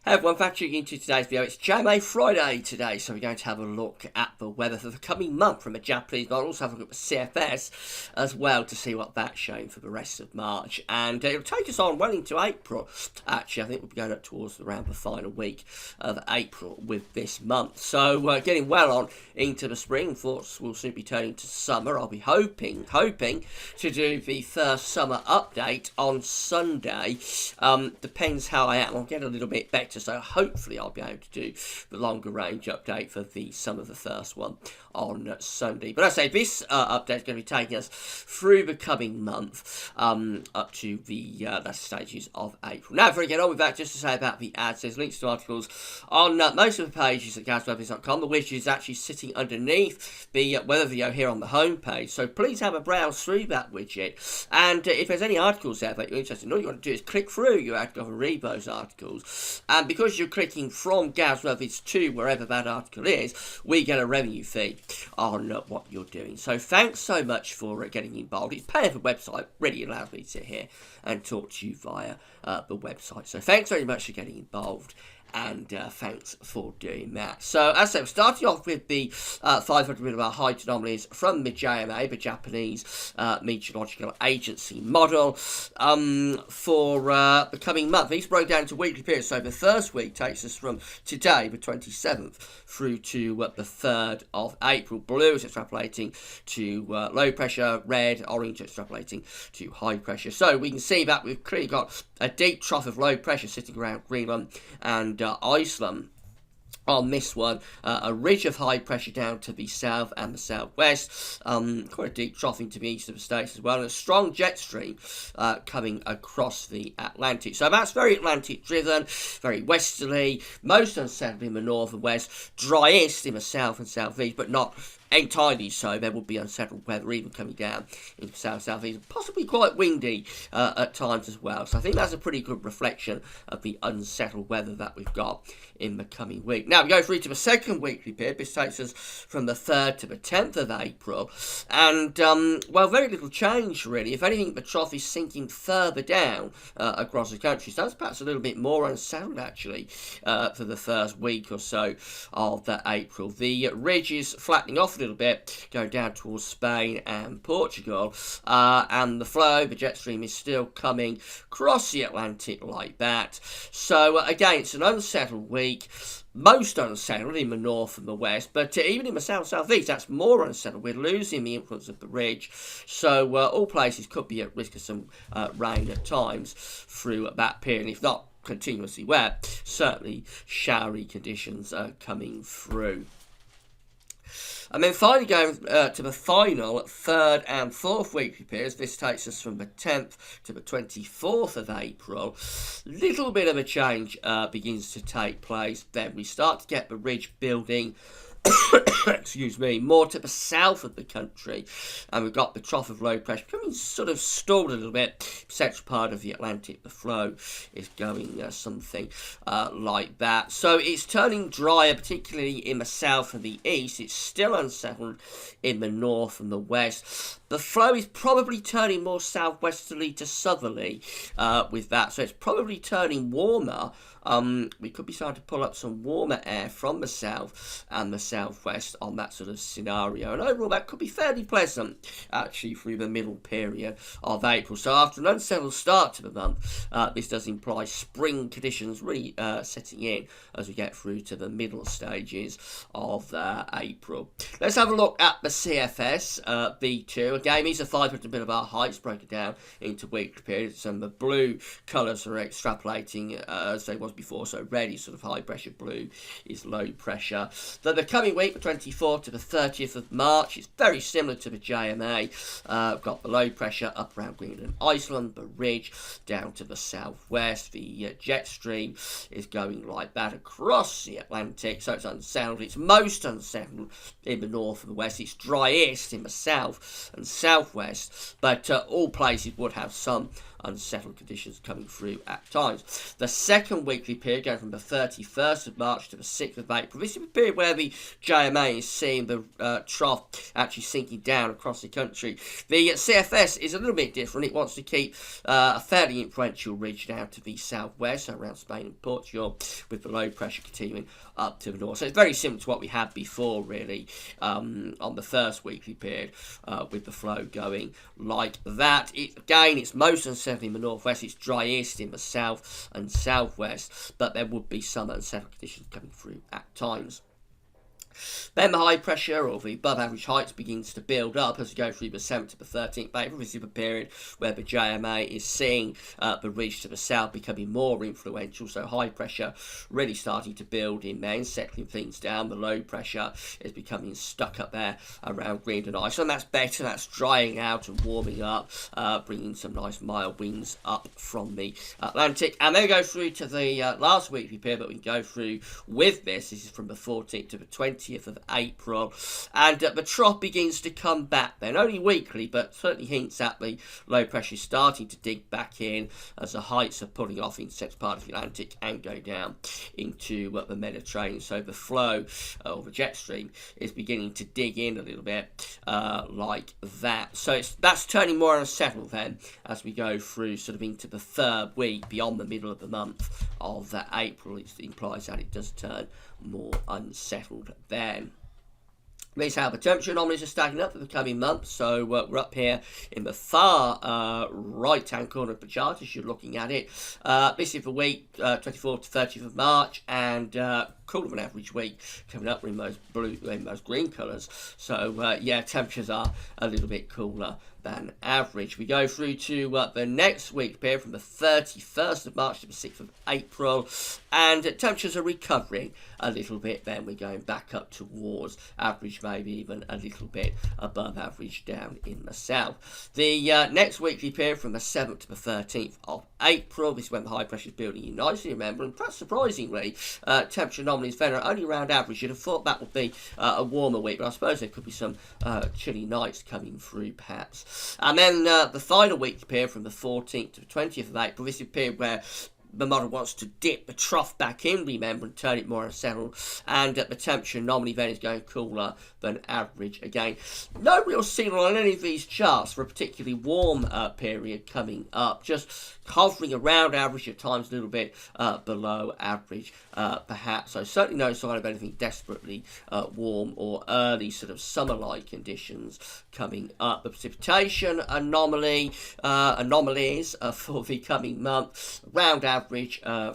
Hey everyone, back into today's video. It's JMA Friday today, so we're going to have a look at the weather for the coming month from a Japanese model. Also have a look at the CFS as well to see what that's showing for the rest of March. And it'll take us on well into April. Actually, I think we'll be going up towards around the final week of April with this month. So getting well on into the spring. Thoughts will soon be turning to summer. I'll be hoping to do the first summer update on Sunday. Depends how I am. I'll get a little bit better. So hopefully I'll be able to do the longer range update for the summer, the first one on Sunday. But I say this update is going to be taking us through the coming month up to the last stages of April. Now, before we get on with that, just to say about the ads, there's links to articles on most of the pages at gasweathers.com, the which is actually sitting underneath the weather video here on the homepage. So please have a browse through that widget. And if there's any articles there that you're interested in, all you want to do is click through your article and read those articles. And because you're clicking from Gasweathers to wherever that article is, we get a revenue fee on what you're doing. So thanks so much for getting involved. It's paying for the website, really allows me to sit here and talk to you via the website. So thanks very much for getting involved. And thanks for doing that. So, as I said, starting off with the 500 millibar height anomalies from the JMA, the Japanese Meteorological Agency model, for the coming month. These broke down to weekly periods. So, the first week takes us from today, the 27th, through to the 3rd of April. Blue is extrapolating to low pressure, red, orange extrapolating to high pressure. So, we can see that we've clearly got a deep trough of low pressure sitting around Greenland and Iceland. On this one, a ridge of high pressure down to the south and the southwest, quite a deep trough into the east of the states as well, and a strong jet stream coming across the Atlantic. So that's very Atlantic driven, very westerly, most unsettled in the north and west, driest in the south and southeast, but not entirely so. There will be unsettled weather even coming down into the south-southeast, possibly quite windy at times as well. So I think that's a pretty good reflection of the unsettled weather that we've got in the coming week. Now we go through to the second weekly period. This takes us from the 3rd to the 10th of April, and well, very little change really. If anything, the trough is sinking further down across the country. So that's perhaps a little bit more unsettled actually for the first week or so of April. The ridge is flattening off a little bit, going down towards Spain and Portugal, and the flow, the jet stream, is still coming across the Atlantic like that. So again, it's an unsettled week, most unsettled in the north and the west, but even in the south-southeast, that's more unsettled. We're losing the influence of the ridge, so all places could be at risk of some rain at times through that period, if not continuously wet, certainly showery conditions coming through. And then finally going to the final 3rd and 4th weekly periods. This takes us from the 10th to the 24th of April. Little bit of a change begins to take place. Then we start to get the ridge building excuse me, more to the south of the country, and we've got the trough of low pressure becoming sort of stalled a little bit. Central part of the Atlantic, the flow is going something like that. So it's turning drier, particularly in the south and the east. It's still unsettled in the north and the west. The flow is probably turning more southwesterly to southerly with that, so it's probably turning warmer. We could be starting to pull up some warmer air from the south and the southwest on that sort of scenario. And overall, that could be fairly pleasant, actually, through the middle period of April. So after an unsettled start to the month, this does imply spring conditions really setting in as we get through to the middle stages of April. Let's have a look at the CFS V2. Again, these are 500 millibar heights broken down into weekly periods, and the blue colours are extrapolating as they was before. So red is sort of high pressure, blue is low pressure. Then the coming week, the 24th to the 30th of March, is very similar to the JMA. We've got the low pressure up around Greenland and Iceland, the ridge down to the southwest. The jet stream is going like that across the Atlantic, so it's unsettled. It's most unsettled in the north and the west. It's driest in the south and southwest, but all places would have some unsettled conditions coming through at times. The second weekly period going from the 31st of March to the 6th of April. This is a period where the JMA is seeing the trough actually sinking down across the country. The CFS is a little bit different. It wants to keep a fairly influential ridge down to the southwest, so around Spain and Portugal, with the low pressure continuing up to the north. So it's very similar to what we had before, really, on the first weekly period, with the flow going like that. Again, it's most unsettled in the northwest. It's driest in the south and southwest, but there would be some unsettled conditions coming through at times. Then the high pressure, or the above average heights, begins to build up as we go through the 7th to the 13th of April. This is the period where the JMA is seeing the ridge to the south becoming more influential, so high pressure really starting to build in there and settling things down. The low pressure is becoming stuck up there around Greenland and Iceland. That's better, that's drying out and warming up, bringing some nice mild winds up from the Atlantic. And then go through to the last weekly period that we can go through with this. This is from the 14th to the 20th of April, and the trough begins to come back then, only weekly, but certainly hints at the low pressure starting to dig back in as the heights are pulling off in central part of the Atlantic and go down into the Mediterranean. So the flow, or the jet stream, is beginning to dig in a little bit like that. So that's turning more unsettled then as we go through sort of into the third week, beyond the middle of the month of April. It implies that it does turn more unsettled then. This is how the temperature anomalies are stacking up for the coming months. So we're up here in the far right-hand corner of the chart as you're looking at it. This is the week 24th to 30th of March, and cooler than average week coming up in those blue, in those green colours. So yeah, temperatures are a little bit cooler than average. We go through to the next week period from the 31st of March to the 6th of April, and temperatures are recovering a little bit. Then we're going back up towards average, maybe even a little bit above average down in the south. The next weekly period from the 7th to the 13th of April, this is when the high pressure is building in nicely, remember, and perhaps surprisingly, temperature anomalies then are only around average. You'd have thought that would be a warmer week, but I suppose there could be some chilly nights coming through perhaps. And then the final week period from the 14th to the 20th of April, this is a period where the model wants to dip the trough back in, remember, and turn it more unsettled, and the temperature anomaly then is going cooler than average again. No real signal on any of these charts for a particularly warm period coming up, just hovering around average, at times a little bit below average perhaps. So certainly no sign of anything desperately warm or early sort of summer-like conditions coming up. The precipitation anomalies for the coming month, around average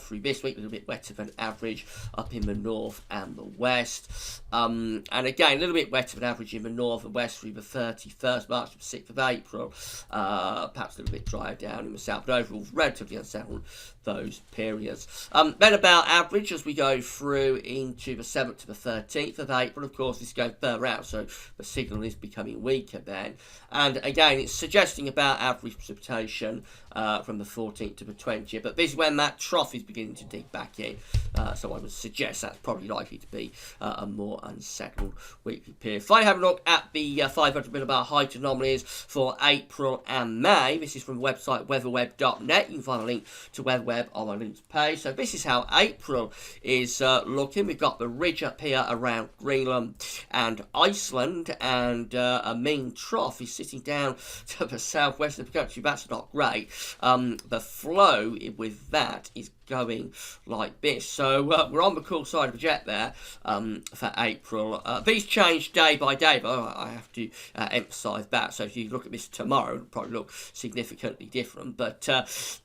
through this week, a little bit wetter than average up in the north and the west, and again a little bit wetter than average in the north and west through the 31st March to the 6th of April, perhaps a little bit drier down in the south, but overall relatively unsettled those periods. Then about average as we go through into the 7th to the 13th of April. Of course, this is going further out, so the signal is becoming weaker then. And again, it's suggesting about average precipitation from the 14th to the 20th. But this is when that trough is beginning to dig back in. So I would suggest that's probably likely to be a more unsettled weekly period. If I have a look at the 500 millibar height anomalies for April and May, this is from the website weatherweb.net. You can find a link to weatherweb on my links page. So this is how April is looking. We've got the ridge up here around Greenland and Iceland, and a mean trough is sitting down to the southwest of the country. That's not great. The flow with that is going like this. So we're on the cool side of the jet there for April. These change day by day, but I have to emphasise that. So if you look at this tomorrow, it'll probably look significantly different. But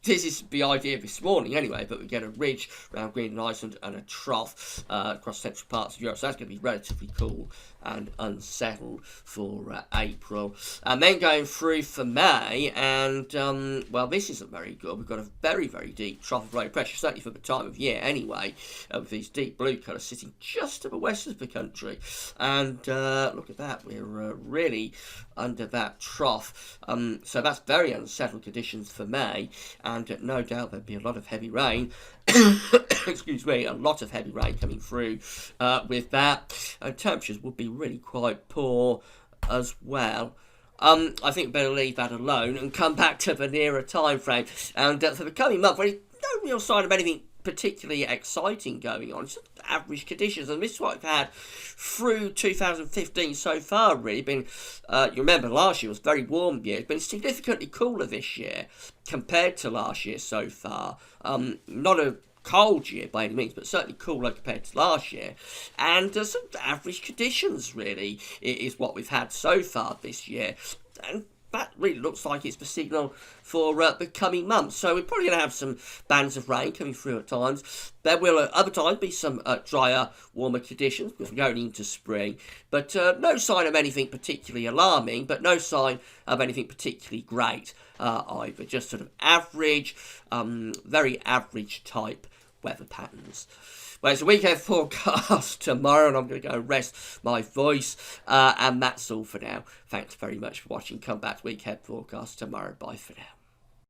this is the idea of this morning anyway, but we get a ridge around Greenland and Iceland and a trough across central parts of Europe. So that's going to be relatively cool and unsettled for April. And then going through for May, and well, this isn't very good. We've got a very, very deep trough of low pressure, certainly for the time of year anyway, with these deep blue colours sitting just to the west of the country. And look at that, we're really under that trough. So that's very unsettled conditions for May, and no doubt there'll be a lot of heavy rain. Excuse me, a lot of heavy rain coming through with that, and temperatures would be really quite poor as well. I think we better leave that alone and come back to the nearer time frame. And for the coming month, really, no real sign of anything particularly exciting going on. It's just average conditions, and this is what we've had through 2015 so far. Really been, you remember last year was a very warm year. It's been significantly cooler this year compared to last year so far. Not a cold year by any means, but certainly cooler compared to last year. And some average conditions really is what we've had so far this year. And that really looks like it's the signal for the coming months. So we're probably going to have some bands of rain coming through at times. There will at other times be some drier, warmer conditions because we're going into spring. But no sign of anything particularly alarming, but no sign of anything particularly great either. Just sort of average, very average type weather patterns. Well, it's a weekend forecast tomorrow, and I'm going to go rest my voice. And that's all for now. Thanks very much for watching. Come back to weekend forecast tomorrow. Bye for now.